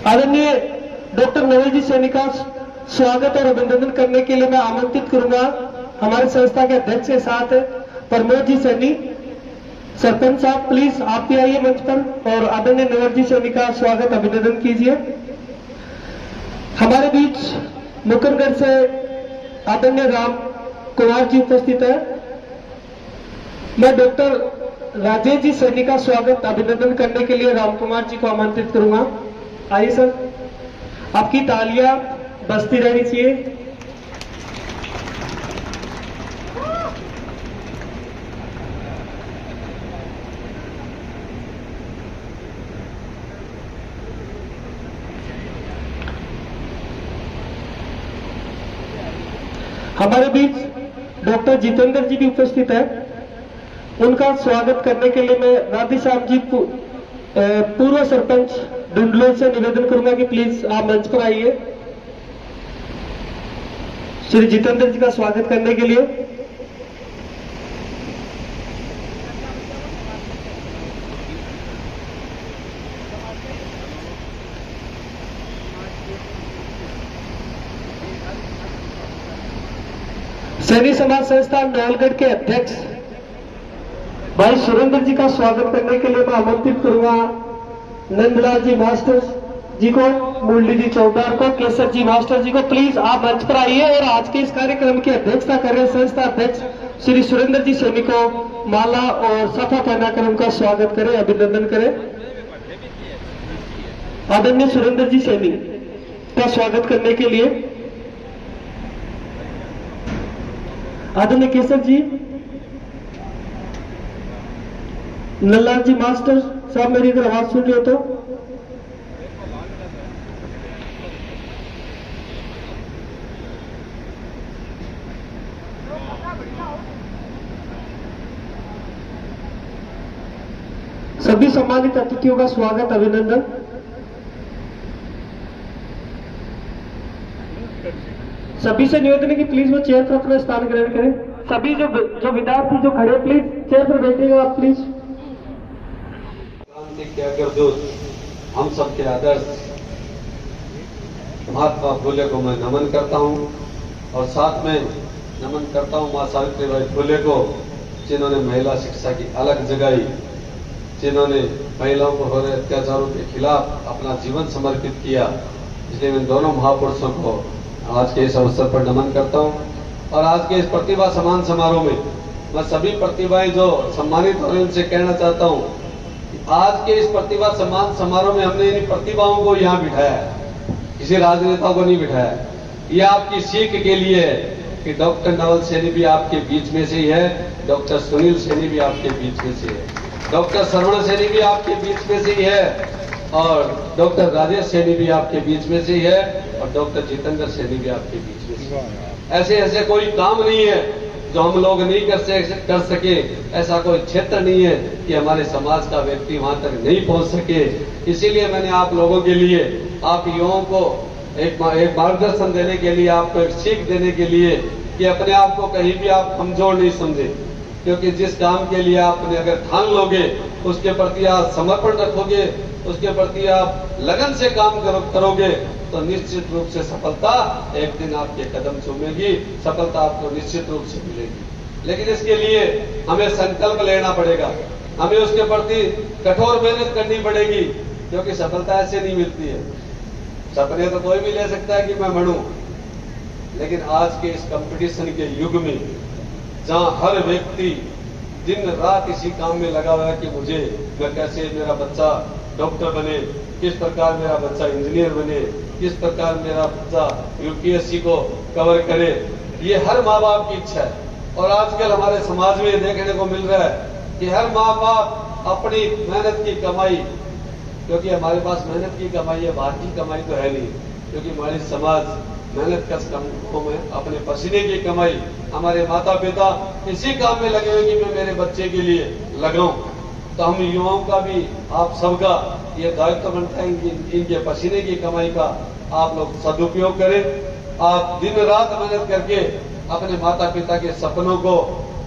आदरणीय डॉक्टर नवल जी सैनी का स्वागत और अभिनंदन करने के लिए मैं आमंत्रित करूंगा हमारे संस्था के अध्यक्ष के साथ प्रमोद जी सैनी। सरपंच साहब प्लीज आप भी आइए मंच पर और आदरणीय नवल जी सैनी का स्वागत अभिनंदन कीजिए। हमारे बीच मुकरगढ़ से आदरणीय राम कुमार जी उपस्थित है। मैं डॉक्टर राजेश जी सैनी का स्वागत अभिनंदन करने के लिए राम कुमार जी को आमंत्रित करूंगा। आइए सर, आपकी तालियां बजती रहनी चाहिए। हमारे बीच डॉक्टर जितेंद्र जी भी उपस्थित है। उनका स्वागत करने के लिए मैं राधेश्याम जी पूर्व सरपंच डुंडलोल से निवेदन करूंगा कि प्लीज आप मंच पर आइए श्री जितेंद्र जी का स्वागत करने के लिए। सैनी समाज संस्था नवलगढ़ के अध्यक्ष भाई सुरेंद्र जी का स्वागत करने के लिए मैं आमंत्रित करूंगा नंदलाल जी मास्टर जी को, मुरली जी चौधार को, केसर जी मास्टर जी को। प्लीज आप मंच पर आइए और आज के इस कार्यक्रम की अध्यक्षता कर रहे संस्था अध्यक्ष श्री सुरेंद्र जी सैनी को माला और सफा पहनाकर उनका स्वागत करें, अभिनंदन करें। आदरणीय सुरेंद्र जी सैनी का स्वागत करने के लिए आदरणीय केसर जी, नल्लाल जी मास्टर साहब, मेरी अगर आवाज सुन रहे हो तो सभी सम्मानित अतिथियों का स्वागत अभिनंदन। सभी से निवेदन है कि प्लीज वो चेयर पर अपना स्थान ग्रहण करें। सभी जो विद्यार्थी जो खड़े प्लीज चेयर पर बैठेगा आप प्लीज। क्रांति के अग्रदूत, हम सबके आदर्श महात्मा फुले को मैं नमन करता हूं और साथ में नमन करता हूं मां सावित्रीबाई फुले को, जिन्होंने महिला शिक्षा की अलग जगाई, जिन्होंने महिलाओं को हो रहे अत्याचारों के खिलाफ अपना जीवन समर्पित किया। इसलिए मैं दोनों महापुरुषों को आज के इस अवसर पर नमन करता हूं। और आज के इस प्रतिभा सम्मान समारोह में मैं सभी प्रतिभाएं जो सम्मानित हो रहे उनसे कहना चाहता हूं कि आज के इस प्रतिभा सम्मान समारोह में हमने इन प्रतिभाओं को यहाँ बिठाया है, किसी राजनेता को नहीं बिठाया है। ये आपकी सीख के लिए है कि डॉक्टर नवल सैनी भी आपके बीच में से ही है, डॉक्टर सुनील सैनी भी आपके बीच में से है, डॉक्टर श्रवण सैनी भी आपके बीच में से ही है, और डॉक्टर राजेश सैनी भी आपके बीच में से ही है, और डॉक्टर जितेंद्र सैनी भी आपके बीच में से है। ऐसे ऐसे कोई काम नहीं है जो हम लोग नहीं कर सके, ऐसा कोई क्षेत्र नहीं है कि हमारे समाज का व्यक्ति वहां तक नहीं पहुंच सके। इसीलिए मैंने आप लोगों के लिए, आप युवाओं को एक मार्गदर्शन देने के लिए, आपको एक सीख देने के लिए कि अपने आप को कहीं भी आप कमजोर नहीं समझे, क्योंकि जिस काम के लिए आपने अगर ठान लोगे, उसके प्रति आप समर्पण रखोगे, उसके प्रति आप लगन से काम करोगे, तो निश्चित रूप से सफलता एक दिन आपके कदम चूमेगी, सफलता आपको निश्चित रूप से मिलेगी। लेकिन इसके लिए हमें संकल्प लेना पड़ेगा, हमें उसके प्रति कठोर मेहनत करनी पड़ेगी, क्योंकि सफलता ऐसे नहीं मिलती है। सपने तो कोई भी ले सकता है कि मैं बढ़ूं, लेकिन आज के इस कंपटीशन के युग में जहां हर व्यक्ति दिन रात इसी काम में लगा हुआ है कि मैं कैसे मेरा बच्चा डॉक्टर बने, किस प्रकार मेरा बच्चा इंजीनियर बने, किस प्रकार मेरा बच्चा यूपीएससी को कवर करे, ये हर माँ बाप की इच्छा है। और आजकल हमारे समाज में देखने को मिल रहा है कि हर माँ बाप अपनी मेहनत की कमाई, क्योंकि हमारे पास मेहनत की कमाई है, बाहर की कमाई तो है नहीं, क्योंकि हमारी समाज मेहनत कश कामों में अपने पसीने की कमाई, हमारे माता पिता इसी काम में लगे हुए कि मैं मेरे बच्चे के लिए लगाऊं। तो हम युवाओं का भी, आप सबका ये दायित्व बनता है कि इनके पसीने की कमाई का आप लोग सदुपयोग करें। आप दिन रात मेहनत करके अपने माता पिता के सपनों को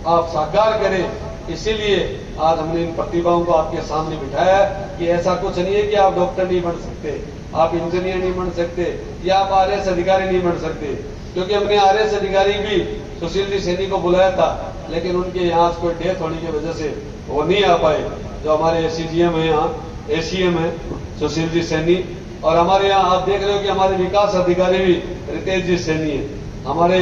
आप साकार करें। इसीलिए आज हमने इन प्रतिभाओं को आपके सामने बिठाया है कि ऐसा कुछ नहीं है कि आप डॉक्टर नहीं बन सकते, आप इंजीनियर नहीं बन सकते या आप आरएएस अधिकारी नहीं बन सकते। क्योंकि हमने आरएएस अधिकारी भी सुशील जी सैनी को बुलाया था, लेकिन उनके यहाँ कोई डेथ होने की वजह से वो नहीं आ पाए। जो हमारे एसीजीएम है, यहाँ एसीएम है सुशील जी सैनी, और हमारे यहाँ आप देख रहे हो कि हमारे विकास अधिकारी भी रितेश जी सैनी है, हमारे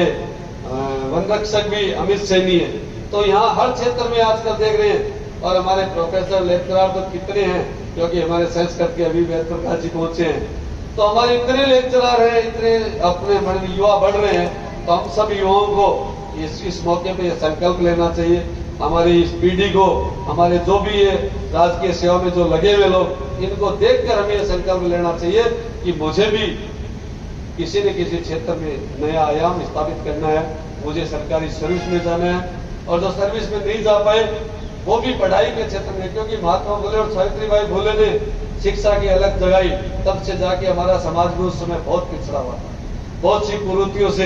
वन रक्षक भी अमित सैनी है। तो यहाँ हर क्षेत्र में आजकल देख रहे हैं। और हमारे प्रोफेसर लेक्चरर तो कितने हैं, क्योंकि हमारे संस्कृत के अभी वेद प्रकाश जी पहुंचे हैं। तो हमारे इतने लेक्चरर हैं, इतने अपने युवा बढ़ रहे हैं। तो हम सब युवाओं को इस मौके पे संकल्प लेना चाहिए। हमारी इस पीढ़ी को, हमारे जो भी ये राजकीय सेवा में जो लगे हुए लोग, इनको देखकर हमें संकल्प लेना चाहिए कि मुझे भी किसी न किसी क्षेत्र में नया आयाम स्थापित करना है, मुझे सरकारी सर्विस में जाना है। और जो सर्विस में नहीं जा पाए वो भी पढ़ाई के क्षेत्र में, क्योंकि महात्मा फुले और सावित्रीबाई फुले ने शिक्षा की अलग जगाई, तब से जाके हमारा समाज में उस समय बहुत पिछड़ा हुआ था, बहुत सी कुरीतियों से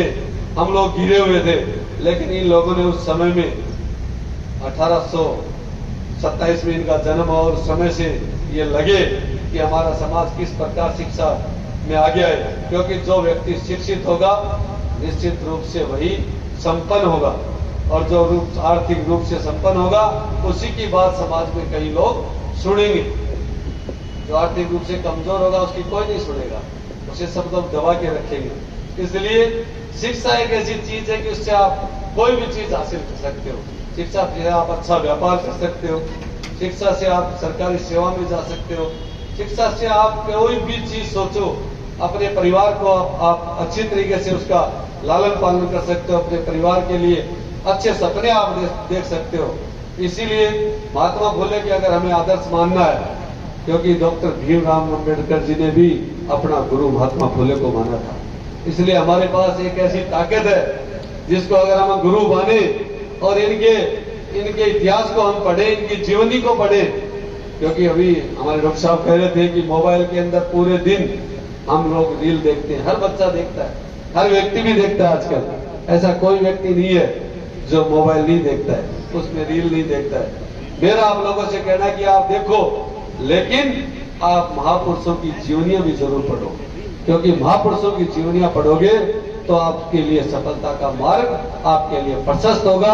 हम लोग घिरे हुए थे। लेकिन इन लोगों ने उस समय में 1827 में इनका जन्म और समय से ये लगे कि हमारा समाज किस प्रकार शिक्षा में आ गया है। क्योंकि जो व्यक्ति शिक्षित होगा निश्चित रूप से वही संपन्न होगा, और जो आर्थिक रूप से संपन्न होगा उसी की बात समाज में कई लोग सुनेंगे। जो आर्थिक रूप से कमजोर होगा उसकी कोई नहीं सुनेगा, उसे सब लोग दबा के रखेंगे। इसलिए शिक्षा एक ऐसी चीज है कि उससे आप कोई भी चीज हासिल कर सकते हो। शिक्षा से आप अच्छा व्यापार कर सकते हो, शिक्षा से आप सरकारी सेवा में जा सकते हो, शिक्षा से आप कोई भी चीज सोचो, अपने परिवार को आप अच्छी तरीके से उसका लालन पालन कर सकते हो, अपने परिवार के लिए अच्छे सपने आप देख सकते हो। इसीलिए महात्मा फुले के अगर हमें आदर्श मानना है, क्योंकि डॉक्टर भीमराव अम्बेडकर जी ने भी अपना गुरु महात्मा फुले को माना था, इसलिए हमारे पास एक ऐसी ताकत है जिसको अगर हम गुरु माने और इनके इतिहास को हम पढ़े, इनकी जीवनी को पढ़े। क्योंकि अभी हमारे डॉक्टर साहब कह रहे थे कि मोबाइल के अंदर पूरे दिन हम लोग रील देखते हैं, हर बच्चा देखता है, हर व्यक्ति भी देखता है। आजकल ऐसा कोई व्यक्ति नहीं है जो मोबाइल नहीं देखता है, उसमें रील नहीं देखता है। मेरा आप लोगों से कहना है कि आप देखो, लेकिन आप महापुरुषों की जीवनियां भी जरूर पढ़ो, क्योंकि महापुरुषों की जीवनियां पढ़ोगे तो आपके लिए सफलता का मार्ग आपके लिए प्रशस्त होगा।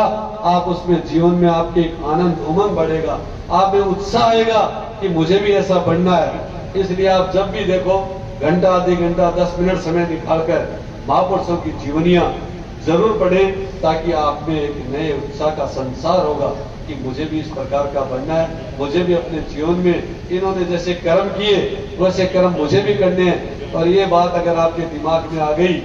आप उसमें जीवन में आपके एक आनंद उमंग बढ़ेगा, आप में उत्साह आएगा कि मुझे भी ऐसा बनना है। इसलिए आप जब भी देखो घंटा, आधे घंटा, 10 मिनट समय निकालकर महापुरुषों की जीवनियां जरूर पढ़ें, ताकि आप में एक नए उत्साह का संसार होगा कि मुझे भी इस प्रकार का बनना है, मुझे भी अपने जीवन में इन्होंने जैसे कर्म किए वैसे कर्म मुझे भी करने हैं। और ये बात अगर आपके दिमाग में आ गई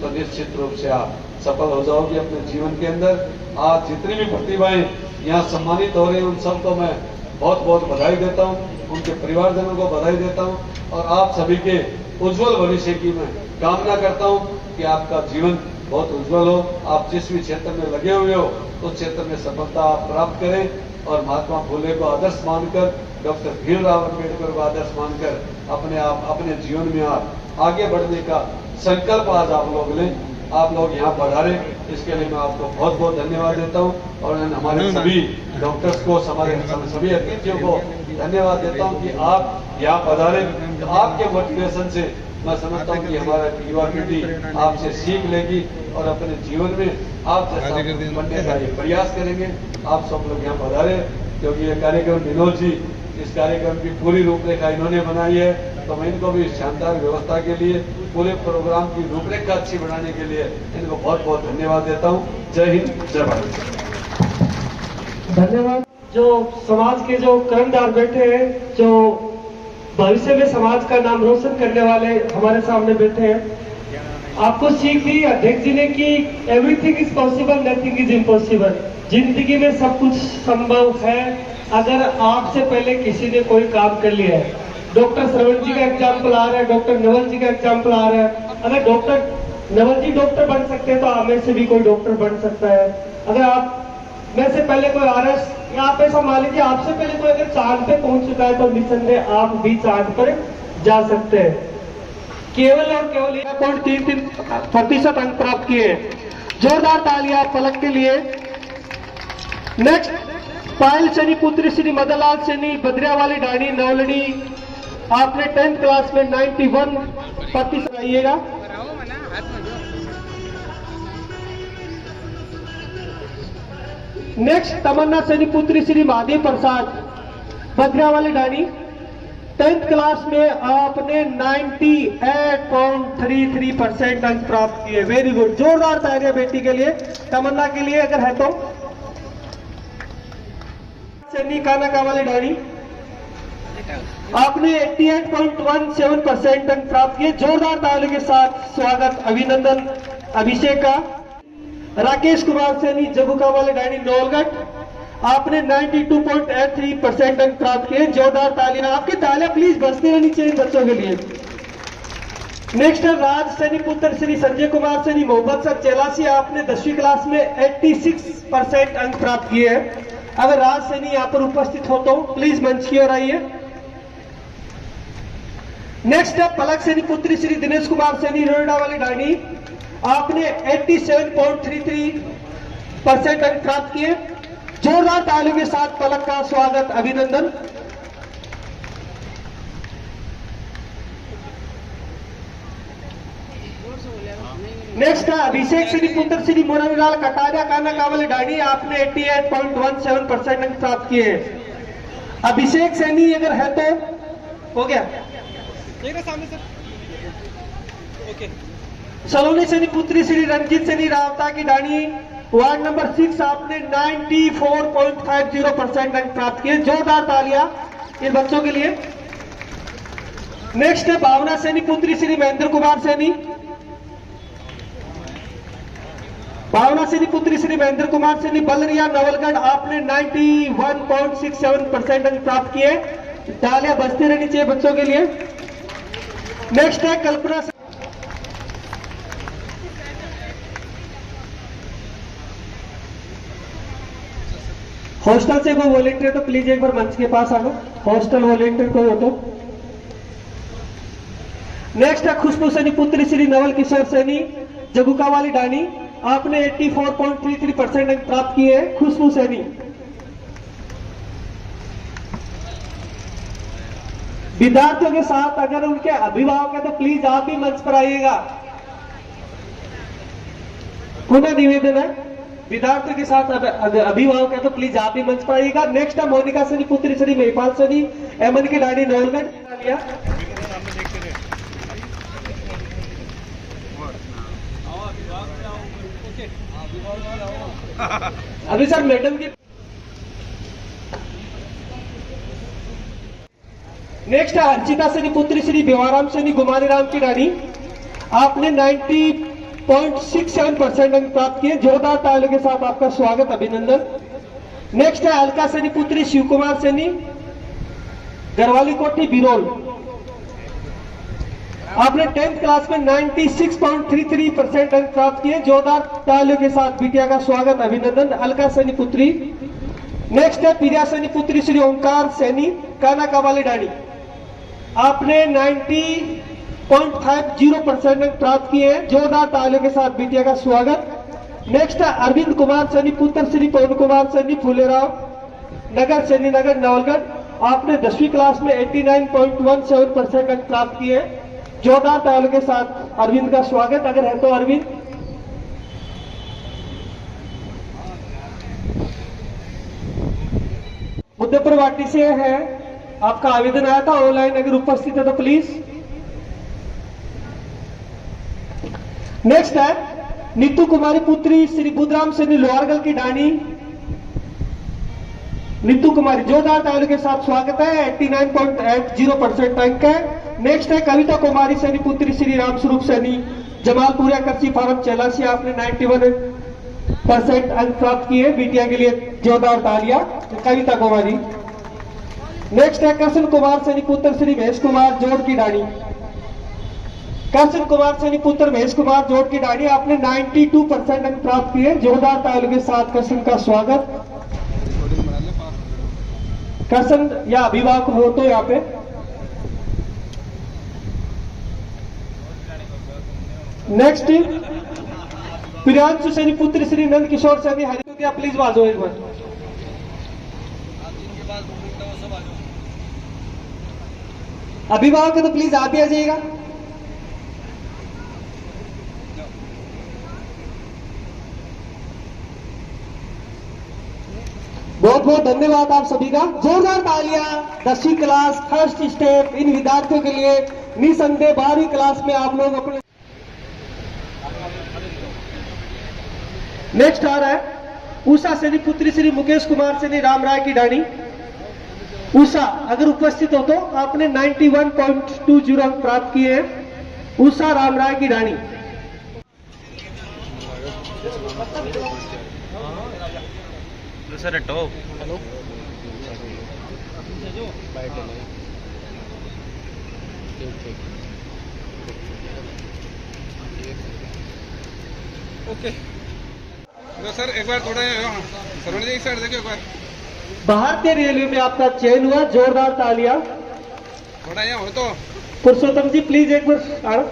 तो निश्चित रूप से आप सफल हो जाओगे अपने जीवन के अंदर। आज जितनी भी प्रतिभाएं यहाँ सम्मानित हो रही हैं, उन सबको मैं बहुत बहुत बधाई देता हूँ, उनके परिवारजनों को बधाई देता हूँ, और आप सभी के उज्जवल भविष्य की मैं कामना करता हूँ कि आपका जीवन बहुत उज्जवल हो। आप जिस भी क्षेत्र में लगे हुए हो उस क्षेत्र में सफलता आप प्राप्त करें, और महात्मा फुले को आदर्श मानकर, डॉक्टर भीमराव अम्बेडकर को आदर्श मानकर अपने जीवन में आप आगे बढ़ने का संकल्प आज आप लोग लें। आप लोग यहाँ पधारे, इसके लिए मैं आपको बहुत बहुत धन्यवाद देता हूँ, और हमारे सभी डॉक्टर्स को, हमारे सभी अतिथियों को धन्यवाद देता हूँ कि आप यहाँ पधारे। तो आपके मोटिवेशन से मैं समझता हूँ कि हमारा युवा पीढ़ी आपसे सीख लेगी और अपने जीवन में आप जैसा बनने का ये प्रयास करेंगे। आप सब लोग यहाँ पधारे, क्योंकि ये कार्यक्रम विनोद जी, इस कार्यक्रम की पूरी रूपरेखा इन्होंने बनाई है, तो मैं इनको भी शानदार व्यवस्था के लिए, पूरे प्रोग्राम की रूपरेखा अच्छी बनाने के लिए इनको बहुत बहुत धन्यवाद देता हूँ। जय हिंद, जय भारत। धन्यवाद। जो समाज के जो कर्मदार बैठे हैं, जो भविष्य में समाज का नाम रोशन करने वाले हमारे सामने बैठे हैं, आपको सीख दी अध्यक्ष जी ने कि everything is possible, nothing is impossible. जिंदगी में सब कुछ संभव है अगर आपसे पहले किसी ने कोई काम कर लिया है। डॉक्टर श्रवण जी का एग्जाम्पल आ रहा है, डॉक्टर नवल जी का एग्जाम्पल आ रहा है। अगर डॉक्टर नवल जी डॉक्टर बन सकते हैं तो आप में से भी कोई डॉक्टर बन सकता है। अगर आप में से पहले कोई आरएस, या आप ऐसा मान लीजिए आपसे पहले कोई अगर चांद पे पहुंच चुका है तो निसंदेह आप भी चांद पर जा सकते हैं। केवल और केवल 1.33% अंक प्राप्त किए। जोरदार तालियां पलक के लिए। नेक्स्ट पायल सैनी पुत्री श्री मदनलाल सैनी बद्रियावाली डाणी नवलड़ी, आपने 10th क्लास में 91% आइएगा। नेक्स्ट तमन्ना सैनी पुत्री श्री महादेव प्रसाद बद्रियावाली डाणी, 10th क्लास में आपने 98.33% अंक प्राप्त किए। वेरी गुड, जोरदार तालियां बेटी के लिए, तमन्ना के लिए अगर है तो। सैनी कानाका वाली डाणी, आपने 88.17% अंक प्राप्त किए। जोरदार तालियों के साथ स्वागत, अभिनंदन अभिषेक का। राकेश कुमार सैनी जगुका वाले डाणी नौलगढ़, आपने 92.83% अंक प्राप्त किए। जोरदार तालियां, आपकी तालियां प्लीज बजती रहनी चाहिए बच्चों के लिए। नेक्स्ट है राज सैनी पुत्र श्री संजय कुमार सैनी मोहम्मद सर चेलासी, आपने 10वीं क्लास में 86% अंक प्राप्त किए हैं। अगर राज सैनी यहाँ पर उपस्थित हो तो प्लीज मंच की ओर आइए। नेक्स्ट है पलक सैनी पुत्री श्री दिनेश कुमार सैनी नोएडा वाली डाणी, आपने 87.33% अंक प्राप्त किए। जोरदार तालियों के साथ पलक का स्वागत, अभिनंदन। नेक्स्ट है अभिषेक श्री पुत्र श्री मोनालाल कटारिया काना कावली डाणी, आपने 88.17% अंक प्राप्त किए। अभिषेक सैनी अगर है तो हो गया। सामने सर, ओके। सलोनी सैनी पुत्री श्री रंजीत सैनी रावता की डाणी, वार्ड नंबर 6, आपने 94.50% अंक प्राप्त किए। जोरदार तालियां इन बच्चों के लिए। नेक्स्ट है भावना सैनी पुत्री श्री महेंद्र कुमार सैनी, भावना सैनी पुत्री श्री महेंद्र कुमार सैनी बलरिया नवलगढ़, आपने 91.67% अंक प्राप्त किए। तालियां बजती रहनी चाहिए बच्चों के लिए। नेक्स्ट है कल्पना हॉस्टल से कोई वॉलेंटियर तो प्लीज एक बार मंच के पास आ लो, हॉस्टल वॉलेंटियर कोई हो तो। नेक्स्ट है खुशबू सैनी पुत्री श्री नवल किशोर सैनी जगुका वाली डाणी, आपने 84.33% अंक प्राप्त किए। खुशबू सैनी। विद्यार्थियों के साथ अगर उनके अभिभावक है तो प्लीज आप भी मंच पर आइएगा। पुनः निवेदन है, विद्यार्थियों के साथ अभिभावक है तो प्लीज आप भी मंच पर आइएगा। नेक्स्ट है मोनिका सैनी पुत्री श्री महिपाल सैनी एमन की डाणी नौलगढ़। अभी सर मैडम की। नेक्स्ट है अर्चिता सैनी पुत्री श्री भिवाराम सैनी गुमानी राम की डाणी, आपने 90.67% अंक प्राप्त किए। जोरदार तालियों के साथ आपका स्वागत, अभिनंदन। नेक्स्ट है अलका सैनी पुत्री शिव कुमार सैनी गरवाली कोठी बिरोल, आपने 10th क्लास में 96.33% अंक प्राप्त किए। जोरदार तालियों के साथ बिटिया का स्वागत, अभिनंदन अलका सैनी पुत्री। नेक्स्ट है प्रिया सैनी पुत्री श्री ओंकार सैनी काना कावाली डाणी, आपने 90.50% अंक प्राप्त किए हैं। जोरदार तालियों के साथ बिटिया का स्वागत। नेक्स्ट है अरविंद कुमार सैनी पुत्र श्री पवन कुमार सैनी फूलेराव नगर सैनी नगर नवलगढ़, आपने 10वीं क्लास में 89.17% अंक प्राप्त किए हैं। जोरदार तालियों के साथ अरविंद का स्वागत, अगर है तो अरविंद। मुद्देपुर वाटी से है, आपका आवेदन आया था ऑनलाइन, अगर उपस्थित है तो प्लीज। नेक्स्ट है नीतू कुमारी पुत्री श्री बुधराम सैनी लोहारगल की डाणी, नीतू कुमारी। जोरदार तालियों के साथ स्वागत है, 89.80% अंक है। नेक्स्ट है कविता कुमारी सैनी पुत्री श्री राम स्वरूप सैनी जमालपुरिया कर्सी फार्म चेलासी, आपने 91% अंक प्राप्त किए। बिटिया के लिए जोरदार तालियां, कविता कुमारी। नेक्स्ट है कृष्ण कुमार सैनी पुत्र श्री महेश कुमार जोड़ की डाणी, कृष्ण कुमार सैनी पुत्र महेश कुमार जोड़ की डाणी, आपने 92% अंक प्राप्त किए। जोरदार तालियों के साथ कृष्ण का स्वागत। कृष्ण या अभिभावक हो तो यहाँ पे। नेक्स्ट प्रियांशु सैनी पुत्र श्री नंद किशोर सैनी हरिया, प्लीज बाजो एक बार। अभिभावक है तो प्लीज आप ही आ जाइएगा। बहुत बहुत धन्यवाद आप सभी का। जोरदार तालियां 10वीं क्लास फर्स्ट स्टेप इन विद्यार्थियों के लिए। निसंदेह 12वीं क्लास में आप लोग अपने नेक्स्ट आ रहा है उषा सेनी पुत्री श्री मुकेश कुमार सेनी राम राय की डाणी। उषा अगर उपस्थित हो तो आपने 91.20 अंक प्राप्त किए हैं। उषा राम राय की डाणी। Sir top hello okay sir एक बार थोड़ा सरवण जी एक साइड देखिए एक बार। भारतीय रेलवे में आपका चयन हुआ। जोरदार तालियां। थोड़ा यहाँ हो तो पुरुषोत्तम जी प्लीज एक बार